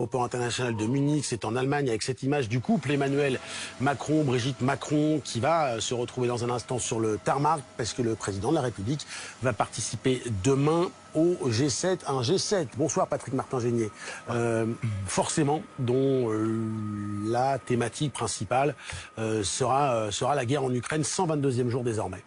L'aéroport international de Munich, c'est en Allemagne, avec cette image du couple Emmanuel Macron, Brigitte Macron, qui va se retrouver dans un instant sur le tarmac, parce que le président de la République va participer demain au G7, un G7. Bonsoir Patrick Martin-Génier. Forcément, dont la thématique principale sera la guerre en Ukraine, 122e jour désormais.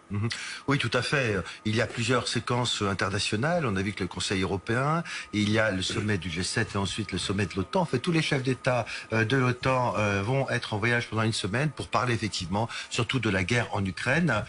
Oui, tout à fait. Il y a plusieurs séquences internationales. On a vu que le Conseil européen, il y a le sommet du G7 et ensuite le sommet de l'OTAN. En fait, tous les chefs d'État de l'OTAN vont être en voyage pendant une semaine pour parler effectivement surtout de la guerre en Ukraine.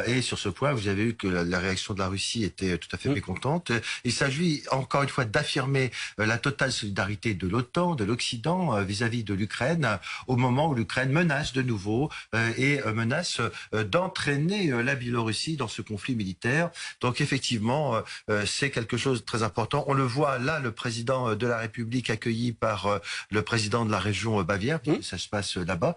Et sur ce point, vous avez vu que la réaction de la Russie était tout à fait mécontente. Il s'agit encore une fois d'affirmer la totale solidarité de l'OTAN, de l'Occident vis-à-vis de l'Ukraine au moment où l'Ukraine menace de nouveau et menace d'entraîner la Biélorussie dans ce conflit militaire. Donc effectivement, c'est quelque chose de très important. On le voit là, le président de la République accueilli par le président de la région Bavière, ça se passe là-bas.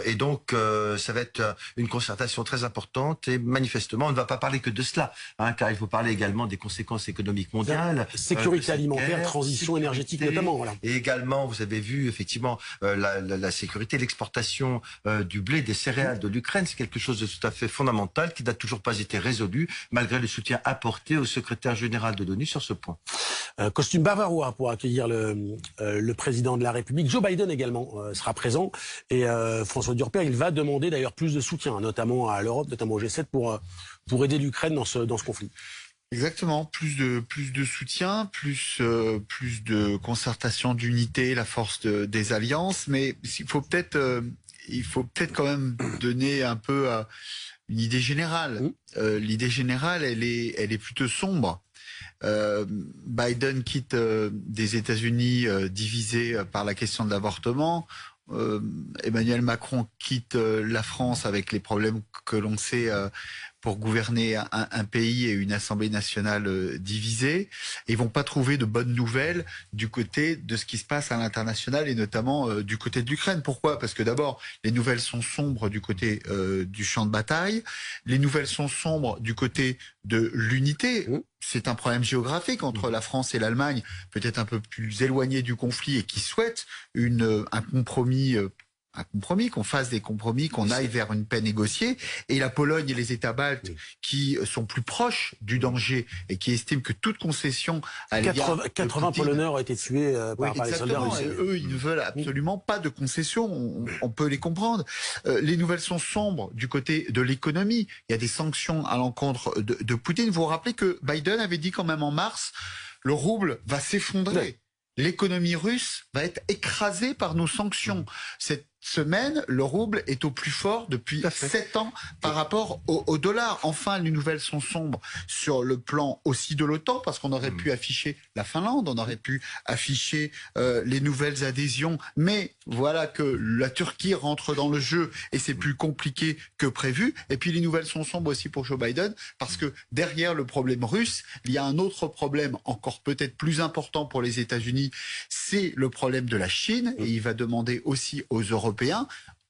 Et donc ça va être une concertation très importante et manifestement, on ne va pas parler que de cela, car il faut parler également des conséquences économiques mondiales. Sécurité alimentaire, transition énergétique notamment. Voilà. Et également, vous avez vu effectivement la sécurité, l'exportation du blé, des céréales de l'Ukraine, c'est quelque chose de tout à fait fondamental qui n'a toujours pas été résolu malgré le soutien apporté au secrétaire général de l'ONU sur ce point. Costume bavarois pour accueillir le président de la République. Joe Biden également sera présent et François Durper, il va demander d'ailleurs plus de soutien, notamment à l'Europe, notamment au G7 pour aider l'Ukraine dans ce conflit. Exactement, plus de soutien, plus de concertation, d'unité, la force des alliances, mais il faut peut-être quand même donner un peu une idée générale. L'idée générale, elle est plutôt sombre. Biden quitte des États-Unis divisés par la question de l'avortement. Emmanuel Macron quitte la France avec les problèmes que l'on sait pour gouverner un pays et une assemblée nationale divisée. Et ils vont pas trouver de bonnes nouvelles du côté de ce qui se passe à l'international et notamment du côté de l'Ukraine. Pourquoi ? Parce que d'abord, les nouvelles sont sombres du côté du champ de bataille. Les nouvelles sont sombres du côté de l'unité. C'est un problème géographique entre la France et l'Allemagne, peut-être un peu plus éloigné du conflit et qui souhaitent un compromis, qu'on fasse des compromis, qu'on aille vers une paix négociée. Et la Pologne et les États baltes qui sont plus proches du danger et qui estiment que toute concession à l'égard 80 Polonais ont été tués par les soldats russes. Eux, ils ne veulent absolument pas de concession. On peut les comprendre. Les nouvelles sont sombres du côté de l'économie. Il y a des sanctions à l'encontre de Poutine. Vous vous rappelez que Biden avait dit quand même en mars, le rouble va s'effondrer. L'économie russe va être écrasée par nos sanctions. Cette semaine, le rouble est au plus fort depuis 7 ans par rapport au dollar. Enfin, les nouvelles sont sombres sur le plan aussi de l'OTAN, parce qu'on aurait pu afficher la Finlande, on aurait pu afficher les nouvelles adhésions, mais voilà que la Turquie rentre dans le jeu et c'est plus compliqué que prévu. Et puis les nouvelles sont sombres aussi pour Joe Biden, parce que derrière le problème russe, il y a un autre problème encore peut-être plus important pour les États-Unis, c'est le problème de la Chine, et il va demander aussi aux Européens.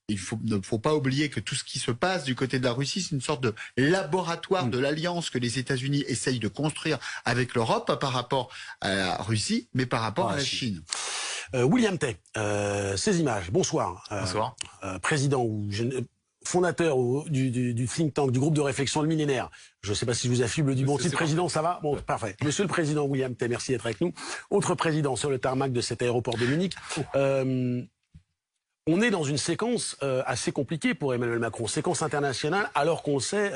Il ne faut pas oublier que tout ce qui se passe du côté de la Russie, c'est une sorte de laboratoire de l'alliance que les États-Unis essayent de construire avec l'Europe, pas par rapport à la Russie, mais par rapport à la Chine. William Tay, ces images, bonsoir. Bonsoir. Président ou fondateur du think tank, du groupe de réflexion Le Millénaire. Je ne sais pas si je vous affuble du bon titre. Président, ça va? Bon, parfait. Monsieur le Président William Tay, merci d'être avec nous. Autre président sur le tarmac de cet aéroport de Munich. On est dans une séquence assez compliquée pour Emmanuel Macron, séquence internationale, alors qu'on sait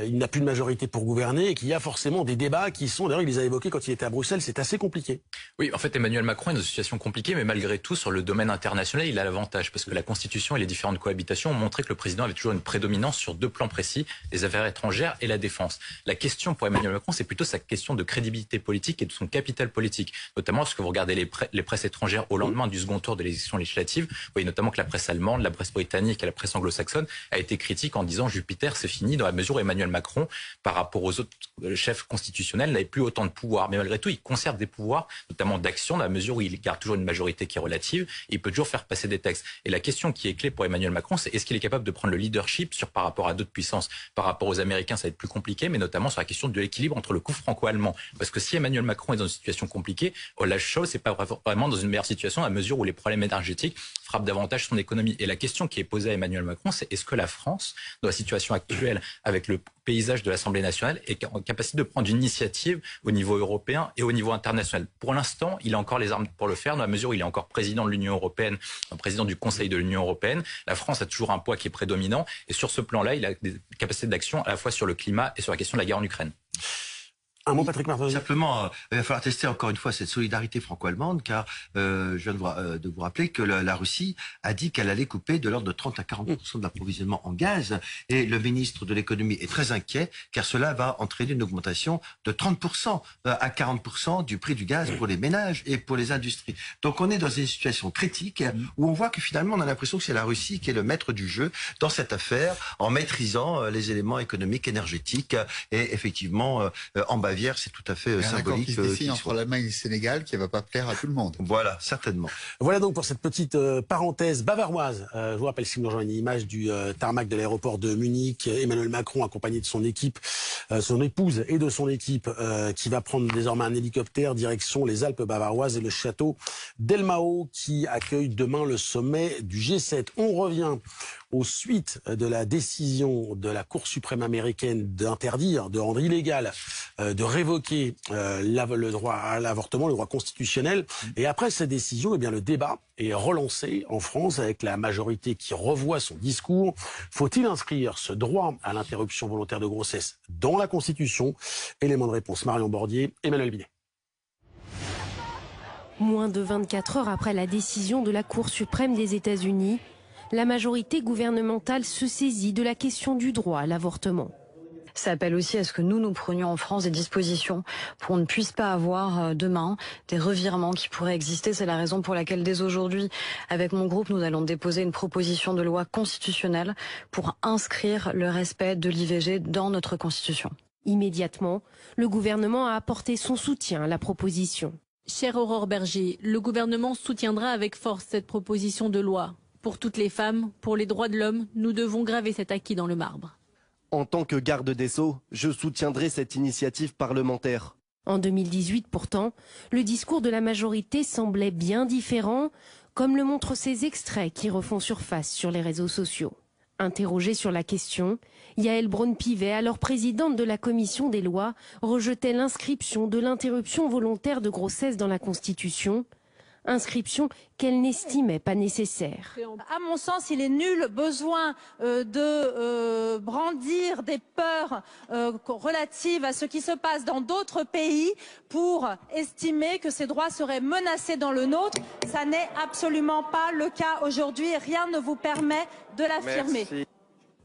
il n'a plus de majorité pour gouverner et qu'il y a forcément des débats qui sont, d'ailleurs il les a évoqués quand il était à Bruxelles, c'est assez compliqué. Oui, en fait Emmanuel Macron est dans une situation compliquée, mais malgré tout sur le domaine international il a l'avantage, parce que la Constitution et les différentes cohabitations ont montré que le président avait toujours une prédominance sur deux plans précis, les affaires étrangères et la défense. La question pour Emmanuel Macron, c'est plutôt sa question de crédibilité politique et de son capital politique, notamment lorsque vous regardez les presses étrangères au lendemain du second tour de l'élection législative. Vous voyez notamment que la presse allemande, la presse britannique et la presse anglo-saxonne a été critique en disant Jupiter c'est fini, dans la mesure où Emmanuel Emmanuel Macron, par rapport aux autres chefs constitutionnels, n'avait plus autant de pouvoir. Mais malgré tout, il conserve des pouvoirs, notamment d'action, dans la mesure où il garde toujours une majorité qui est relative, et il peut toujours faire passer des textes. Et la question qui est clé pour Emmanuel Macron, c'est est-ce qu'il est capable de prendre le leadership par rapport à d'autres puissances? Par rapport aux Américains, ça va être plus compliqué, mais notamment sur la question de l'équilibre entre le couple franco-allemand. Parce que si Emmanuel Macron est dans une situation compliquée, la chose, c'est pas vraiment dans une meilleure situation à mesure où les problèmes énergétiques frappent davantage son économie. Et la question qui est posée à Emmanuel Macron, c'est est-ce que la France, dans la situation actuelle, avec le paysage de l'Assemblée nationale, est en capacité de prendre une initiative au niveau européen et au niveau international? Pour l'instant, il a encore les armes pour le faire, dans la mesure où il est encore président de l'Union européenne, président du Conseil de l'Union européenne. La France a toujours un poids qui est prédominant, et sur ce plan-là, il a des capacités d'action à la fois sur le climat et sur la question de la guerre en Ukraine. Un mot, Patrick Martin. Simplement, il va falloir tester encore une fois cette solidarité franco-allemande, car je viens de vous rappeler que la Russie a dit qu'elle allait couper de l'ordre de 30 à 40% de l'approvisionnement en gaz, et le ministre de l'économie est très inquiet, car cela va entraîner une augmentation de 30% à 40% du prix du gaz pour les ménages et pour les industries. Donc on est dans une situation critique où on voit que finalement on a l'impression que c'est la Russie qui est le maître du jeu dans cette affaire, en maîtrisant les éléments économiques, énergétiques, et effectivement en Bavière, c'est tout à fait symbolique. Il y a un accord qui se dessine entre l'Allemagne et le Sénégal qui ne va pas plaire à tout le monde. Voilà, certainement. Voilà donc pour cette petite parenthèse bavaroise. Je vous rappelle, si vous rejoignez une image du tarmac de l'aéroport de Munich, Emmanuel Macron accompagné de son équipe, son épouse et de son équipe, qui va prendre désormais un hélicoptère direction les Alpes bavaroises et le château d'Elmau qui accueille demain le sommet du G7. On revient aux suites de la décision de la Cour suprême américaine d'interdire, de rendre illégal, de révoquer le droit à l'avortement, le droit constitutionnel. Et après cette décision, eh bien, le débat est relancé en France avec la majorité qui revoit son discours. Faut-il inscrire ce droit à l'interruption volontaire de grossesse dans la Constitution? Élément de réponse, Marion Bordier, Emmanuel Binet. Moins de 24 heures après la décision de la Cour suprême des États-Unis, la majorité gouvernementale se saisit de la question du droit à l'avortement. Ça appelle aussi à ce que nous prenions en France des dispositions pour qu'on ne puisse pas avoir demain des revirements qui pourraient exister. C'est la raison pour laquelle dès aujourd'hui, avec mon groupe, nous allons déposer une proposition de loi constitutionnelle pour inscrire le respect de l'IVG dans notre Constitution. Immédiatement, le gouvernement a apporté son soutien à la proposition. Chère Aurore Berger, le gouvernement soutiendra avec force cette proposition de loi. Pour toutes les femmes, pour les droits de l'homme, nous devons graver cet acquis dans le marbre. En tant que garde des Sceaux, je soutiendrai cette initiative parlementaire. En 2018 pourtant, le discours de la majorité semblait bien différent, comme le montrent ces extraits qui refont surface sur les réseaux sociaux. Interrogée sur la question, Yaël Braun-Pivet, alors présidente de la commission des lois, rejetait l'inscription de l'interruption volontaire de grossesse dans la Constitution. Inscription qu'elle n'estimait pas nécessaire. À mon sens, il est nul besoin de brandir des peurs relatives à ce qui se passe dans d'autres pays pour estimer que ces droits seraient menacés dans le nôtre. Ça n'est absolument pas le cas aujourd'hui et rien ne vous permet de l'affirmer.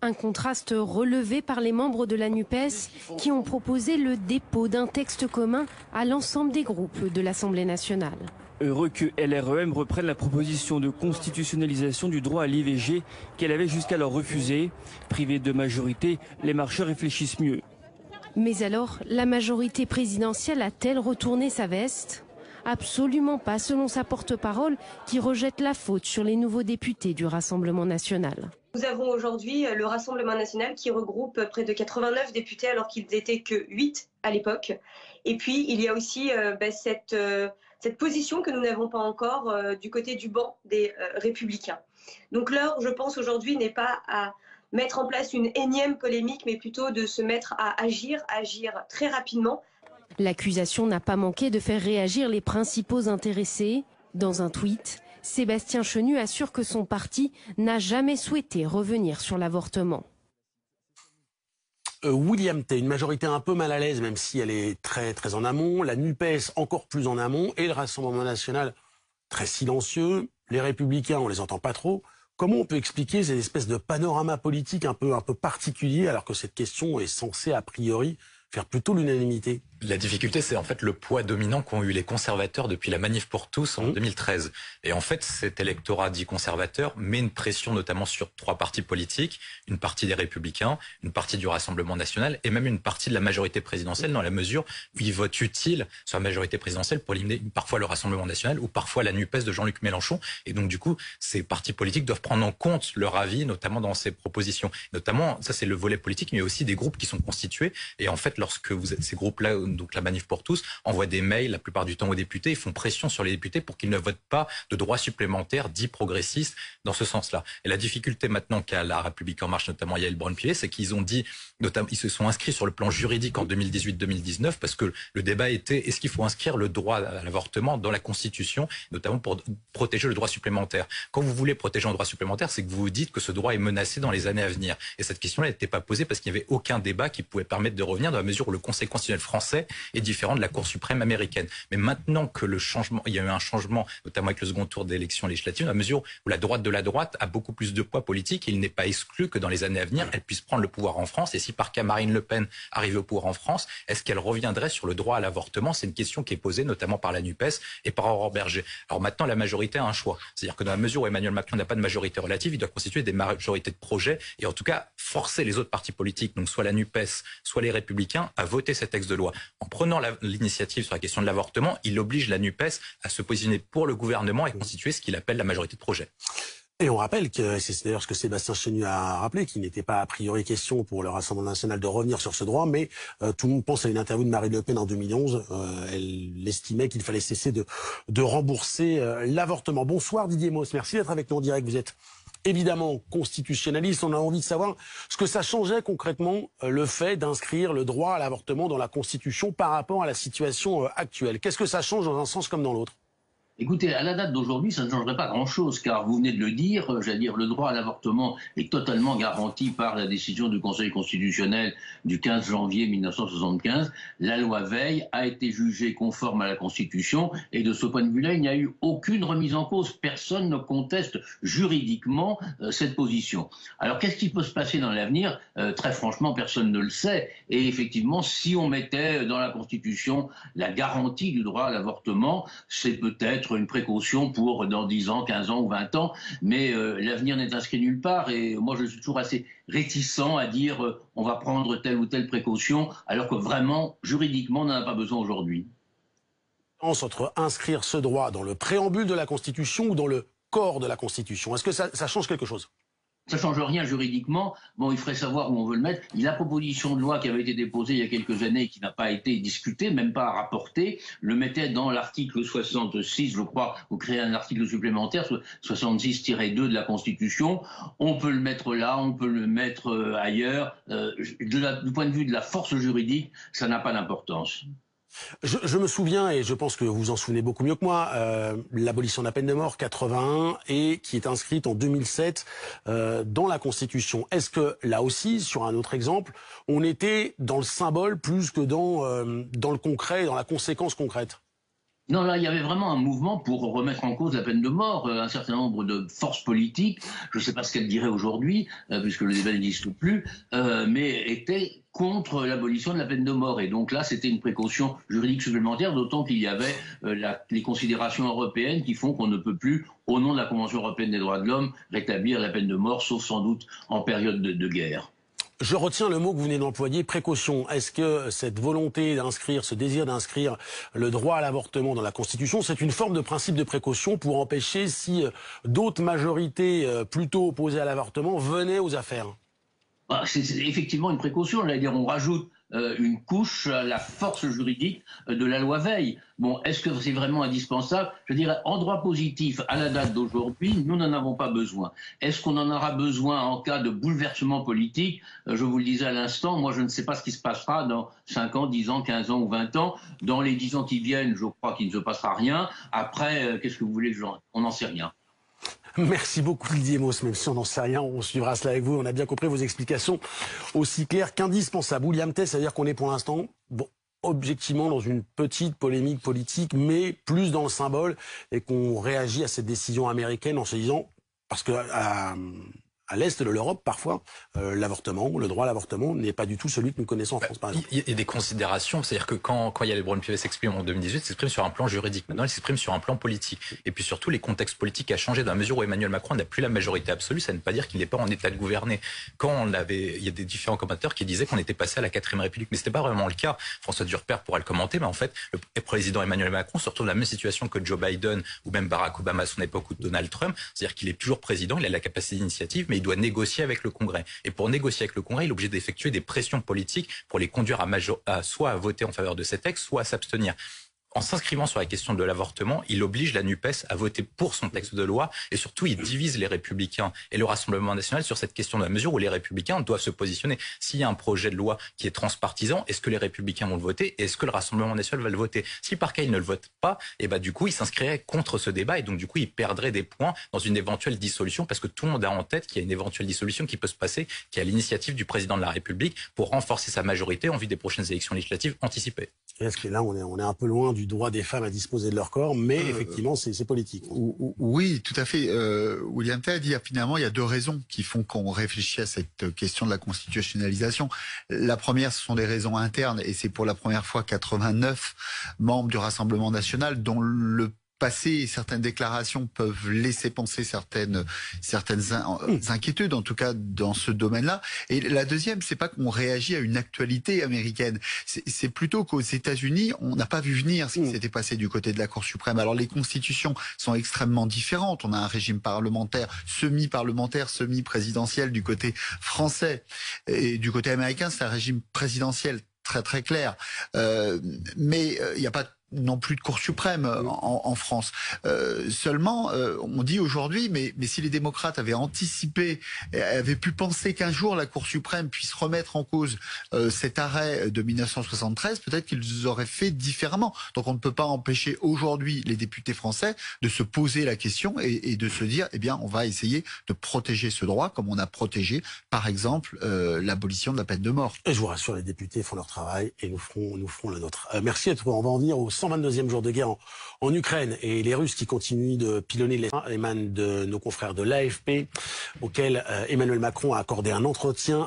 Un contraste relevé par les membres de la NUPES qui ont proposé le dépôt d'un texte commun à l'ensemble des groupes de l'Assemblée nationale. Heureux que LREM reprenne la proposition de constitutionnalisation du droit à l'IVG qu'elle avait jusqu'alors refusée. Privée de majorité, les marcheurs réfléchissent mieux. Mais alors, la majorité présidentielle a-t-elle retourné sa veste? Absolument pas, selon sa porte-parole, qui rejette la faute sur les nouveaux députés du Rassemblement national. Nous avons aujourd'hui le Rassemblement national qui regroupe près de 89 députés alors qu'ils n'étaient que 8 à l'époque. Et puis, il y a aussi cette position que nous n'avons pas encore du côté du banc des Républicains. Donc l'heure, je pense, aujourd'hui n'est pas à mettre en place une énième polémique, mais plutôt de se mettre à agir très rapidement. L'accusation n'a pas manqué de faire réagir les principaux intéressés. Dans un tweet, Sébastien Chenu assure que son parti n'a jamais souhaité revenir sur l'avortement. William Tay, une majorité un peu mal à l'aise, même si elle est très, très en amont. La NUPES encore plus en amont. Et le Rassemblement national très silencieux. Les Républicains, on les entend pas trop. Comment on peut expliquer ces espèces de panorama politique un peu particulier, alors que cette question est censée, a priori, faire plutôt l'unanimité? La difficulté, c'est en fait le poids dominant qu'ont eu les conservateurs depuis la Manif pour tous en 2013. Et en fait, cet électorat dit conservateur met une pression notamment sur 3 partis politiques, une partie des Républicains, une partie du Rassemblement national et même une partie de la majorité présidentielle dans la mesure où ils votent utile sur la majorité présidentielle pour éliminer parfois le Rassemblement national ou parfois la NUPES de Jean-Luc Mélenchon. Et donc du coup, ces partis politiques doivent prendre en compte leur avis, notamment dans ces propositions. Notamment, ça c'est le volet politique, mais il y a aussi des groupes qui sont constitués. Et en fait, lorsque ces groupes-là, donc la Manif pour tous, envoient des mails la plupart du temps aux députés, ils font pression sur les députés pour qu'ils ne votent pas de droits supplémentaires dits progressistes dans ce sens-là. Et la difficulté maintenant qu'a la République en marche, notamment Yael Braun-Pivet, c'est qu'ils ont dit, notamment, ils se sont inscrits sur le plan juridique en 2018-2019 parce que le débat était est-ce qu'il faut inscrire le droit à l'avortement dans la Constitution, notamment pour protéger le droit supplémentaire. Quand vous voulez protéger un droit supplémentaire, c'est que vous vous dites que ce droit est menacé dans les années à venir. Et cette question-là n'était pas posée parce qu'il n'y avait aucun débat qui pouvait permettre de revenir dans la mesure où le Conseil constitutionnel français est différent de la Cour suprême américaine. Mais maintenant que il y a eu un changement, notamment avec le second tour d'élection législative, dans la mesure où la droite de la droite a beaucoup plus de poids politique, il n'est pas exclu que dans les années à venir, elle puisse prendre le pouvoir en France. Et si par cas Marine Le Pen arrivait au pouvoir en France, est-ce qu'elle reviendrait sur le droit à l'avortement? C'est une question qui est posée notamment par la NUPES et par Aurore Berger. Alors maintenant, la majorité a un choix. C'est-à-dire que dans la mesure où Emmanuel Macron n'a pas de majorité relative, il doit constituer des majorités de projets et en tout cas forcer les autres partis politiques, donc soit la NUPES, soit les Républicains, à voter ces textes de loi. En prenant l'initiative sur la question de l'avortement, il oblige la NUPES à se positionner pour le gouvernement et constituer ce qu'il appelle la majorité de projet. Et on rappelle que, c'est d'ailleurs ce que Sébastien Chenu a rappelé, qu'il n'était pas a priori question pour le Rassemblement national de revenir sur ce droit, mais tout le monde pense à une interview de Marine Le Pen en 2011. Elle estimait qu'il fallait cesser de rembourser l'avortement. Bonsoir Didier Mauss, merci d'être avec nous en direct. Vous êtes évidemment constitutionnaliste. On a envie de savoir ce que ça changeait concrètement le fait d'inscrire le droit à l'avortement dans la Constitution par rapport à la situation actuelle. Qu'est-ce que ça change dans un sens comme dans l'autre ? Écoutez, à la date d'aujourd'hui, ça ne changerait pas grand-chose, car vous venez de le dire, j'allais dire, le droit à l'avortement est totalement garanti par la décision du Conseil constitutionnel du 15 janvier 1975. La loi Veil a été jugée conforme à la Constitution, et de ce point de vue-là, il n'y a eu aucune remise en cause. Personne ne conteste juridiquement cette position. Alors, qu'est-ce qui peut se passer dans l'avenir ? Très franchement, personne ne le sait. Et effectivement, si on mettait dans la Constitution la garantie du droit à l'avortement, c'est peut-être une précaution pour dans 10 ans, 15 ans ou 20 ans, mais l'avenir n'est inscrit nulle part et moi je suis toujours assez réticent à dire on va prendre telle ou telle précaution alors que vraiment, juridiquement, on n'en a pas besoin aujourd'hui. Entre inscrire ce droit dans le préambule de la Constitution ou dans le corps de la Constitution, est-ce que ça change quelque chose ? Ça ne change rien juridiquement. Bon, il faudrait savoir où on veut le mettre. La proposition de loi qui avait été déposée il y a quelques années et qui n'a pas été discutée, même pas rapportée, le mettait dans l'article 66, je crois, ou créer un article supplémentaire, 66-2 de la Constitution. On peut le mettre là, on peut le mettre ailleurs. Du point de vue de la force juridique, ça n'a pas d'importance. Je me souviens, et je pense que vous vous en souvenez beaucoup mieux que moi, l'abolition de la peine de mort 81 et qui est inscrite en 2007 dans la Constitution. Est-ce que là aussi, sur un autre exemple, on était dans le symbole plus que dans le concret, dans la conséquence concrète ? Non, là, il y avait vraiment un mouvement pour remettre en cause la peine de mort. Un certain nombre de forces politiques, je ne sais pas ce qu'elles diraient aujourd'hui, puisque le débat n'existe plus, mais étaient contre l'abolition de la peine de mort. Et donc là, c'était une précaution juridique supplémentaire, d'autant qu'il y avait les considérations européennes qui font qu'on ne peut plus, au nom de la Convention européenne des droits de l'homme, rétablir la peine de mort, sauf sans doute en période de guerre. Je retiens le mot que vous venez d'employer, précaution. Est-ce que cette volonté d'inscrire, ce désir d'inscrire le droit à l'avortement dans la Constitution, c'est une forme de principe de précaution pour empêcher si d'autres majorités plutôt opposées à l'avortement venaient aux affaires ? C'est effectivement une précaution. J'allais dire, on rajoute une couche à la force juridique de la loi Veil. Bon, est-ce que c'est vraiment indispensable ? Je dirais, en droit positif, à la date d'aujourd'hui, nous n'en avons pas besoin. Est-ce qu'on en aura besoin en cas de bouleversement politique ? Je vous le disais à l'instant, moi je ne sais pas ce qui se passera dans 5 ans, 10 ans, 15 ans ou 20 ans. Dans les 10 ans qui viennent, je crois qu'il ne se passera rien. Après, qu'est-ce que vous voulez que on n'en sait rien. Merci beaucoup Didier Mauss, même si on n'en sait rien, on suivra cela avec vous. On a bien compris vos explications aussi claires qu'indispensables. William Tess, ça veut dire qu'on est pour l'instant, bon, objectivement dans une petite polémique politique, mais plus dans le symbole, et qu'on réagit à cette décision américaine en se disant, parce que à l'est de l'Europe, parfois, l'avortement, le droit à l'avortement n'est pas du tout celui que nous connaissons en France, par exemple. Il y a des considérations, c'est-à-dire que quand Yael Braun-Pivet s'exprime en 2018, s'exprime sur un plan juridique. Maintenant, il s'exprime sur un plan politique. Et puis surtout, les contextes politiques ont changé dans la mesure où Emmanuel Macron n'a plus la majorité absolue. Ça ne veut pas dire qu'il n'est pas en état de gouverner. Il y a des différents commentateurs qui disaient qu'on était passé à la 4e République, mais c'était pas vraiment le cas. François Durper pourra le commenter, mais en fait, le président Emmanuel Macron se retrouve dans la même situation que Joe Biden ou même Barack Obama à son époque ou Donald Trump, c'est-à-dire qu'il est toujours président, il a la capacité d'initiative, mais il doit négocier avec le Congrès. Et pour négocier avec le Congrès, il est obligé d'effectuer des pressions politiques pour les conduire soit à voter en faveur de ces textes, soit à s'abstenir. En s'inscrivant sur la question de l'avortement, il oblige la NUPES à voter pour son texte de loi et surtout il divise les Républicains et le Rassemblement national sur cette question de la mesure où les Républicains doivent se positionner. S'il y a un projet de loi qui est transpartisan, est-ce que les Républicains vont le voter et est-ce que le Rassemblement national va le voter? Si par cas il ne le vote pas, et du coup il s'inscrirait contre ce débat et donc du coup il perdrait des points dans une éventuelle dissolution parce que tout le monde a en tête qu'il y a une éventuelle dissolution qui peut se passer, qui est à l'initiative du président de la République pour renforcer sa majorité en vue des prochaines élections législatives anticipées. Est-ce que là on est un peu loin du droit des femmes à disposer de leur corps, mais effectivement c'est politique. Oui, tout à fait. William Tell a dit finalement il y a deux raisons qui font qu'on réfléchit à cette question de la constitutionnalisation. La première, ce sont des raisons internes et c'est pour la première fois 89 membres du Rassemblement national dont le passé et certaines déclarations peuvent laisser penser certaines inquiétudes, en tout cas dans ce domaine-là. Et la deuxième, c'est pas qu'on réagit à une actualité américaine. C'est plutôt qu'aux États-Unis, on n'a pas vu venir ce qui s'était passé du côté de la Cour suprême. Alors les constitutions sont extrêmement différentes. On a un régime parlementaire, semi-parlementaire, semi-présidentiel du côté français. Et du côté américain, c'est un régime présidentiel très très clair. Mais il n'y a pas non plus de Cour suprême en France. Seulement, on dit aujourd'hui, mais si les démocrates avaient anticipé, avaient pu penser qu'un jour la Cour suprême puisse remettre en cause cet arrêt de 1973, peut-être qu'ils auraient fait différemment. Donc on ne peut pas empêcher aujourd'hui les députés français de se poser la question et de se dire, eh bien, on va essayer de protéger ce droit, comme on a protégé, par exemple, l'abolition de la peine de mort. Et je vous rassure, les députés font leur travail et nous ferons le nôtre. Merci à toi. On va en venir au 122e jour de guerre en Ukraine et les Russes qui continuent de pilonner les émanent de nos confrères de l'AFP auquel Emmanuel Macron a accordé un entretien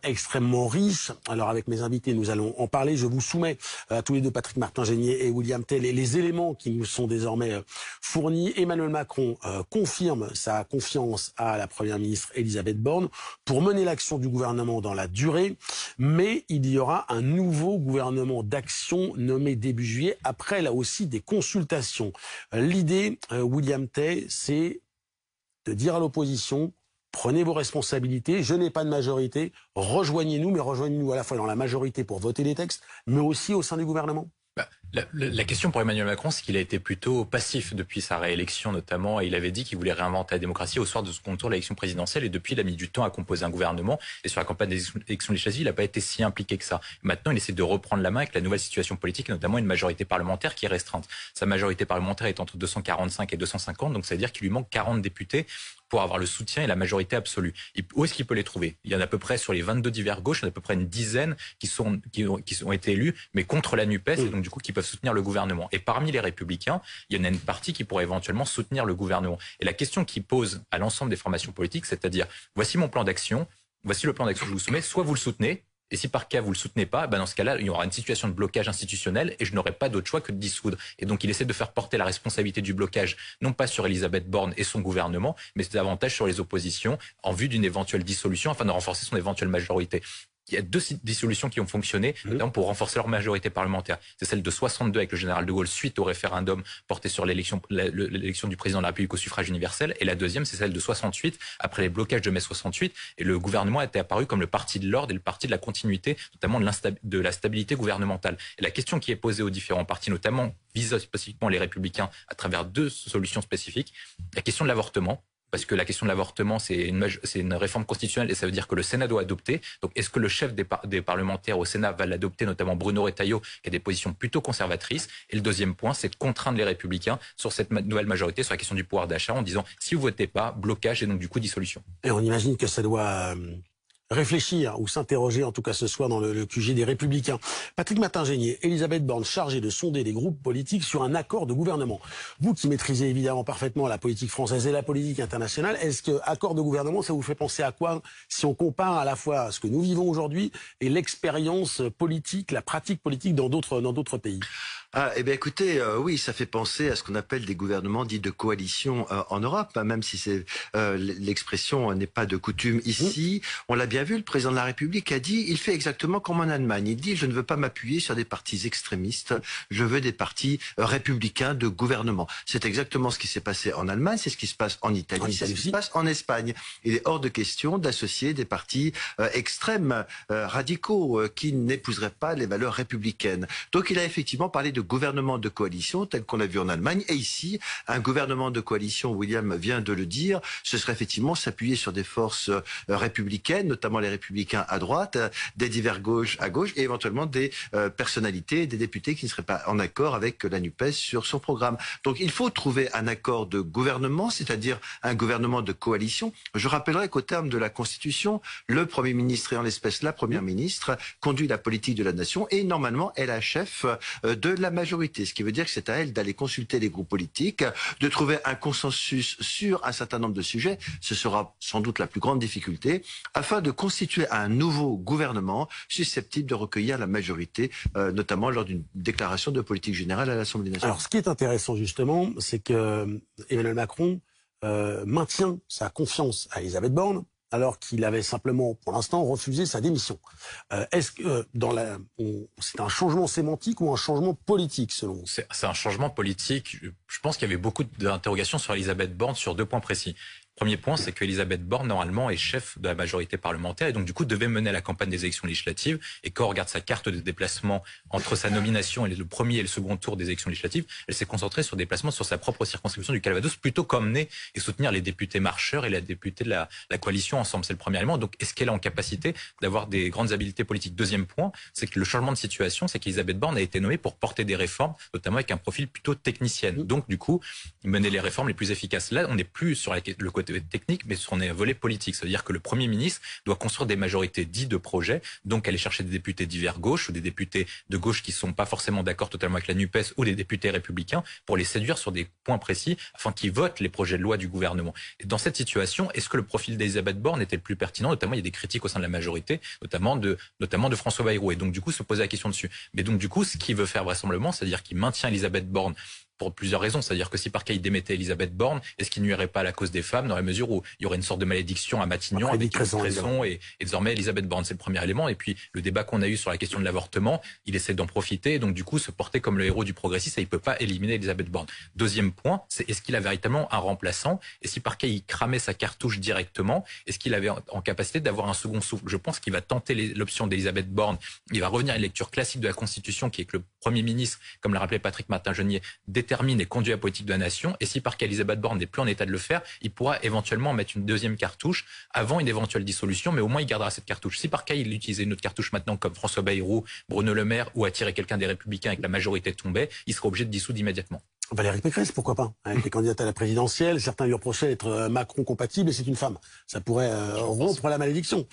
extrêmement riche. Alors avec mes invités, nous allons en parler. Je vous soumets à tous les deux, Patrick Martin-Génier et William Tell, les éléments qui nous sont désormais fournis. Emmanuel Macron confirme sa confiance à la première ministre Elisabeth Borne pour mener l'action du gouvernement dans la durée, mais il y aura un nouveau gouvernement d'action nommé début juillet après là aussi des consultations. L'idée, William Tell, c'est de dire à l'opposition: prenez vos responsabilités, je n'ai pas de majorité, rejoignez-nous, mais rejoignez-nous à la fois dans la majorité pour voter les textes, mais aussi au sein du gouvernement. La question pour Emmanuel Macron, c'est qu'il a été plutôt passif depuis sa réélection notamment, et il avait dit qu'il voulait réinventer la démocratie au soir de second tour de l'élection présidentielle, et depuis il a mis du temps à composer un gouvernement, et sur la campagne des élections législatives, il n'a pas été si impliqué que ça. Maintenant, il essaie de reprendre la main avec la nouvelle situation politique, et notamment une majorité parlementaire qui est restreinte. Sa majorité parlementaire est entre 245 et 250, donc ça veut dire qu'il lui manque 40 députés pour avoir le soutien et la majorité absolue. Où est-ce qu'il peut les trouver? Il y en a à peu près sur les 22 divers gauches, il y en a à peu près une dizaine qui ont été élus, mais contre la NUPES, et donc du coup qui peuvent soutenir le gouvernement. Et parmi les Républicains, il y en a une partie qui pourrait éventuellement soutenir le gouvernement. Et la question qu'il pose à l'ensemble des formations politiques, c'est-à-dire, voici mon plan d'action, voici le plan d'action que je vous soumets, soit vous le soutenez, et si par cas vous le soutenez pas, dans ce cas-là, il y aura une situation de blocage institutionnel et je n'aurai pas d'autre choix que de dissoudre. Et donc il essaie de faire porter la responsabilité du blocage, non pas sur Elisabeth Borne et son gouvernement, mais davantage sur les oppositions en vue d'une éventuelle dissolution afin de renforcer son éventuelle majorité. Il y a deux dissolutions qui ont fonctionné, notamment pour renforcer leur majorité parlementaire. C'est celle de 62 avec le général de Gaulle suite au référendum porté sur l'élection du président de la République au suffrage universel. Et la deuxième, c'est celle de 68, après les blocages de mai 68. Et le gouvernement a été apparu comme le parti de l'ordre et le parti de la continuité, notamment de la stabilité gouvernementale. Et la question qui est posée aux différents partis, notamment visant spécifiquement les Républicains à travers deux solutions spécifiques, la question de l'avortement. Parce que la question de l'avortement, c'est une réforme constitutionnelle et ça veut dire que le Sénat doit adopter. Donc, est-ce que le chef des parlementaires au Sénat va l'adopter, notamment Bruno Retailleau, qui a des positions plutôt conservatrices? Et le deuxième point, c'est de contraindre les Républicains sur cette nouvelle majorité, sur la question du pouvoir d'achat, en disant si vous votez pas, blocage et donc du coup dissolution. Et on imagine que ça doit réfléchir ou s'interroger, en tout cas ce soir, dans le QG des Républicains. Patrick Martin-Genier, Elisabeth Borne, chargée de sonder les groupes politiques sur un accord de gouvernement. Vous qui maîtrisez évidemment parfaitement la politique française et la politique internationale, est-ce que accord de gouvernement, ça vous fait penser à quoi si on compare à la fois ce que nous vivons aujourd'hui et l'expérience politique, la pratique politique dans d'autres pays? Eh bien, écoutez, oui, ça fait penser à ce qu'on appelle des gouvernements dits de coalition en Europe, même si l'expression n'est pas de coutume ici. On l'a bien vu, le président de la République a dit, il fait exactement comme en Allemagne. Il dit, je ne veux pas m'appuyer sur des partis extrémistes, je veux des partis républicains de gouvernement. C'est exactement ce qui s'est passé en Allemagne, c'est ce qui se passe en Italie, c'est ce qui se passe en Espagne. Il est hors de question d'associer des partis extrêmes, radicaux, qui n'épouseraient pas les valeurs républicaines. Donc, il a effectivement parlé de gouvernement de coalition tel qu'on l'a vu en Allemagne, et ici un gouvernement de coalition, William vient de le dire, ce serait effectivement s'appuyer sur des forces républicaines, notamment les républicains à droite, des divers gauche à gauche, et éventuellement des personnalités, des députés qui ne seraient pas en accord avec la NUPES sur son programme. Donc il faut trouver un accord de gouvernement, c'est-à-dire un gouvernement de coalition. Je rappellerai qu'au terme de la Constitution, le Premier ministre, et en l'espèce la Première ministre, conduit la politique de la nation et normalement est la chef de la majorité, ce qui veut dire que c'est à elle d'aller consulter les groupes politiques, de trouver un consensus sur un certain nombre de sujets, ce sera sans doute la plus grande difficulté, afin de constituer un nouveau gouvernement susceptible de recueillir la majorité, notamment lors d'une déclaration de politique générale à l'Assemblée nationale. Alors ce qui est intéressant justement, c'est que Emmanuel Macron maintient sa confiance à Elisabeth Borne, alors qu'il avait simplement, pour l'instant, refusé sa démission. Est-ce que c'est un changement sémantique ou un changement politique, selon vous? C'est un changement politique. Je pense qu'il y avait beaucoup d'interrogations sur Elisabeth Borne sur 2 points précis. Premier point, c'est qu'Elisabeth Borne, normalement, est chef de la majorité parlementaire et donc, du coup, devait mener la campagne des élections législatives. Et quand on regarde sa carte de déplacement entre sa nomination et le premier et le second tour des élections législatives, elle s'est concentrée sur des déplacements sur sa propre circonscription du Calvados, plutôt qu'emmener et soutenir les députés marcheurs et la députée de la coalition ensemble. C'est le premier élément. Donc, est-ce qu'elle est en capacité d'avoir des grandes habiletés politiques? Deuxième point, c'est que le changement de situation, c'est qu'Elisabeth Borne a été nommée pour porter des réformes, notamment avec un profil plutôt technicienne. Donc, du coup, mener les réformes les plus efficaces. Là, on n'est plus sur le côté technique, mais sur un volet politique. Ça veut dire que le Premier ministre doit construire des majorités dites de projet, donc aller chercher des députés divers gauche ou des députés de gauche qui ne sont pas forcément d'accord totalement avec la NUPES ou des députés républicains pour les séduire sur des points précis afin qu'ils votent les projets de loi du gouvernement. Et dans cette situation, est-ce que le profil d'Elisabeth Borne était le plus pertinent? Notamment, il y a des critiques au sein de la majorité, notamment de François Bayrou. Et donc, du coup, se poser la question dessus. Mais donc, du coup, ce qu'il veut faire vraisemblablement, c'est-à-dire qu'il maintient Elisabeth Borne pour plusieurs raisons. C'est-à-dire que si par cas il démettait Elisabeth Borne, est-ce qu'il nuirait pas à la cause des femmes dans la mesure où il y aurait une sorte de malédiction à Matignon avec Cresson et désormais Elisabeth Borne? C'est le premier élément. Et puis le débat qu'on a eu sur la question de l'avortement, il essaie d'en profiter et donc du coup se porter comme le héros du progressiste et il peut pas éliminer Elisabeth Borne. Deuxième point, c'est est-ce qu'il a véritablement un remplaçant? Et si par cas il cramait sa cartouche directement, est-ce qu'il avait en capacité d'avoir un second souffle? Je pense qu'il va tenter l'option d'Elisabeth Borne. Il va revenir à une lecture classique de la Constitution qui est que le Premier ministre, comme l'a rappelé Patrick Martin-Genier, détermine et conduit la politique de la nation. Et si par cas Elisabeth Borne n'est plus en état de le faire, il pourra éventuellement mettre une deuxième cartouche avant une éventuelle dissolution, mais au moins il gardera cette cartouche. Si par cas il utilisait une autre cartouche maintenant comme François Bayrou, Bruno Le Maire ou attirer quelqu'un des Républicains et que la majorité tombait, il sera obligé de dissoudre immédiatement. Valérie Pécresse, pourquoi pas? Elle était candidate à la présidentielle, certains lui reprochaient d'être Macron compatible et c'est une femme. Ça pourrait rompre la malédiction.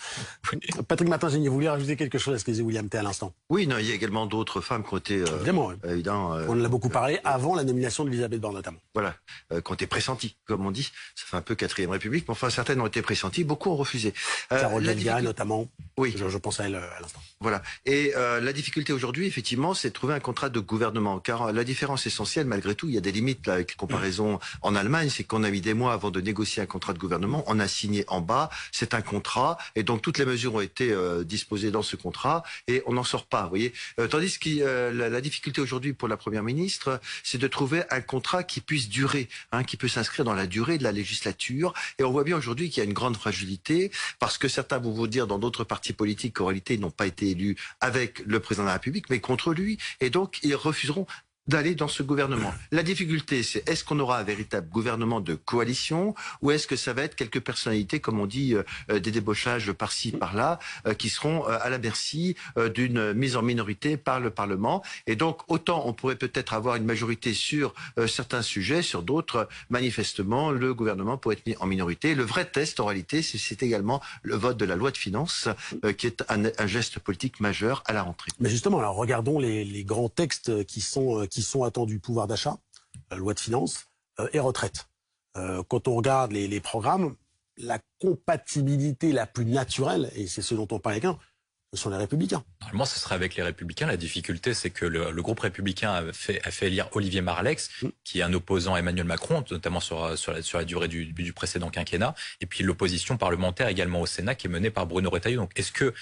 Oui. Patrick Martin-Genier, vous vouliez rajouter quelque chose à ce que disait William T à l'instant? Oui, non, il y a également d'autres femmes qui ont été... Évidemment, on en a beaucoup parlé avant la nomination d'Elisabeth Borne notamment. Voilà, qui ont été pressenties, comme on dit. Ça fait un peu 4e République, mais enfin certaines ont été pressenties, beaucoup ont refusé. Carole Delga notamment, oui. Je pense à elle à l'instant. Voilà, et la difficulté aujourd'hui, effectivement, c'est de trouver un contrat de gouvernement, car la différence essentielle, malgré tout, il y a des limites là, avec comparaison en Allemagne, c'est qu'on a mis des mois avant de négocier un contrat de gouvernement, on a signé en bas, c'est un contrat, et donc toutes les mesures ont été disposées dans ce contrat, et on n'en sort pas, vous voyez. Tandis que la difficulté aujourd'hui pour la Première ministre, c'est de trouver un contrat qui puisse durer, qui peut s'inscrire dans la durée de la législature, et on voit bien aujourd'hui qu'il y a une grande fragilité, parce que certains vont vous dire dans d'autres partis politiques qu'en réalité ils n'ont pas été élus avec le président de la République, mais contre lui, et donc ils refuseront d'aller dans ce gouvernement. La difficulté, c'est est-ce qu'on aura un véritable gouvernement de coalition ou est-ce que ça va être quelques personnalités, comme on dit, des débauchages par-ci, par-là, qui seront à la merci d'une mise en minorité par le Parlement. Et donc, autant on pourrait peut-être avoir une majorité sur certains sujets, sur d'autres, manifestement, le gouvernement pourrait être mis en minorité. Le vrai test, en réalité, c'est également le vote de la loi de finances, qui est un geste politique majeur à la rentrée. Mais justement, alors regardons les grands textes qui sont attendus, pouvoir d'achat, loi de finances et retraite. Quand on regarde les programmes, la compatibilité la plus naturelle, et c'est ce dont on parle avec ce sont les Républicains. Normalement, ce serait avec les Républicains. La difficulté, c'est que le groupe républicain a fait élire Olivier Marleix, qui est un opposant à Emmanuel Macron, notamment sur la durée du précédent quinquennat, et puis l'opposition parlementaire également au Sénat, qui est menée par Bruno Retailleau. Donc, est-ce que...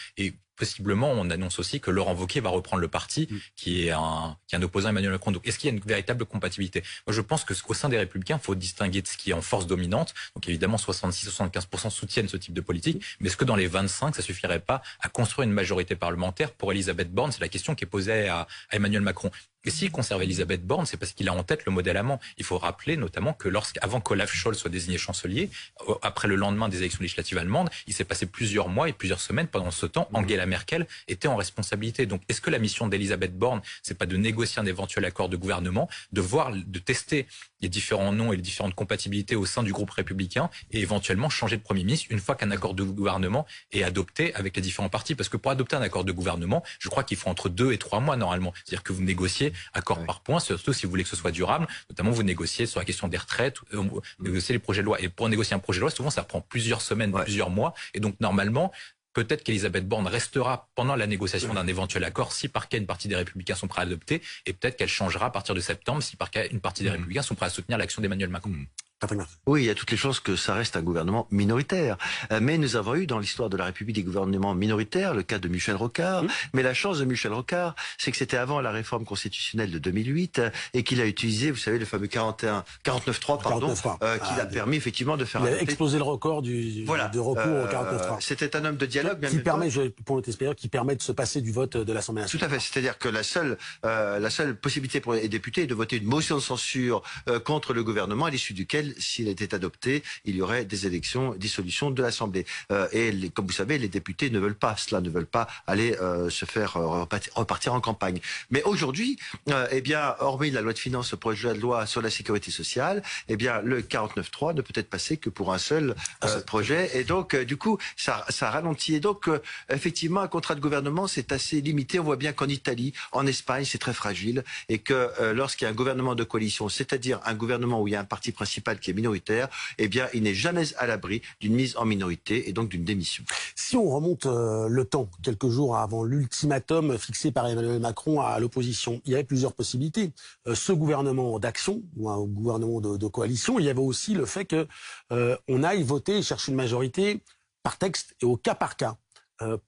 Possiblement, on annonce aussi que Laurent Wauquiez va reprendre le parti, qui est un opposant à Emmanuel Macron. Donc, est-ce qu'il y a une véritable compatibilité? Moi, je pense qu'au sein des Républicains, il faut distinguer de ce qui est en force dominante. Donc, évidemment, 66-75% soutiennent ce type de politique. Mais est-ce que dans les 25, ça suffirait pas à construire une majorité parlementaire pour Elisabeth Borne? C'est la question qui est posée à Emmanuel Macron. Et s'il conserve Elisabeth Borne, c'est parce qu'il a en tête le modèle allemand. Il faut rappeler notamment que avant qu'Olaf Scholz soit désigné chancelier, après le lendemain des élections législatives allemandes, il s'est passé plusieurs mois et plusieurs semaines. Pendant ce temps, Angela Merkel était en responsabilité. Donc, est-ce que la mission d'Elisabeth Borne, c'est pas de négocier un éventuel accord de gouvernement, de tester les différents noms et les différentes compatibilités au sein du groupe républicain et éventuellement changer de Premier ministre une fois qu'un accord de gouvernement est adopté avec les différents partis? Parce que pour adopter un accord de gouvernement, je crois qu'il faut entre 2 et 3 mois normalement. C'est-à-dire que vous négociez accord par point, surtout si vous voulez que ce soit durable. Notamment, vous négociez sur la question des retraites, vous négociez les projets de loi. Et pour négocier un projet de loi, souvent, ça prend plusieurs semaines, plusieurs mois. Et donc, normalement, peut-être qu'Elisabeth Borne restera pendant la négociation d'un éventuel accord si par cas une partie des Républicains sont prêts à adopter, et peut-être qu'elle changera à partir de septembre si par cas une partie des Républicains sont prêts à soutenir l'action d'Emmanuel Macron. Oui, il y a toutes les chances que ça reste un gouvernement minoritaire. Mais nous avons eu dans l'histoire de la République des gouvernements minoritaires, le cas de Michel Rocard. Mais la chance de Michel Rocard, c'est que c'était avant la réforme constitutionnelle de 2008 et qu'il a utilisé, vous savez, le fameux 49.3, pardon, qui l'a permis effectivement de faire... Il a explosé le record de recours au 49.3. C'était un homme de dialogue. Qui permet, pour notre espérance, qui permet de se passer du vote de l'Assemblée nationale. Tout à fait. C'est-à-dire que la seule possibilité pour les députés est de voter une motion de censure contre le gouvernement, à l'issue duquel, s'il était adopté, il y aurait des élections, dissolution de l'Assemblée. Comme vous savez, les députés ne veulent pas cela, ne veulent pas aller se faire repartir en campagne. Mais aujourd'hui, eh bien, hormis la loi de finances, le projet de loi sur la sécurité sociale, eh bien, le 49.3 ne peut être passé que pour un seul projet. Et donc, du coup, ça ralentit. Et donc, effectivement, un contrat de gouvernement, c'est assez limité. On voit bien qu'en Italie, en Espagne, c'est très fragile. Et que lorsqu'il y a un gouvernement de coalition, c'est-à-dire un gouvernement où il y a un parti principal qui est minoritaire, eh bien, il n'est jamais à l'abri d'une mise en minorité et donc d'une démission. Si on remonte le temps, quelques jours avant l'ultimatum fixé par Emmanuel Macron à l'opposition, il y avait plusieurs possibilités. Ce gouvernement d'action ou un gouvernement de coalition, il y avait aussi le fait que on aille voter et chercher une majorité par texte et au cas par cas.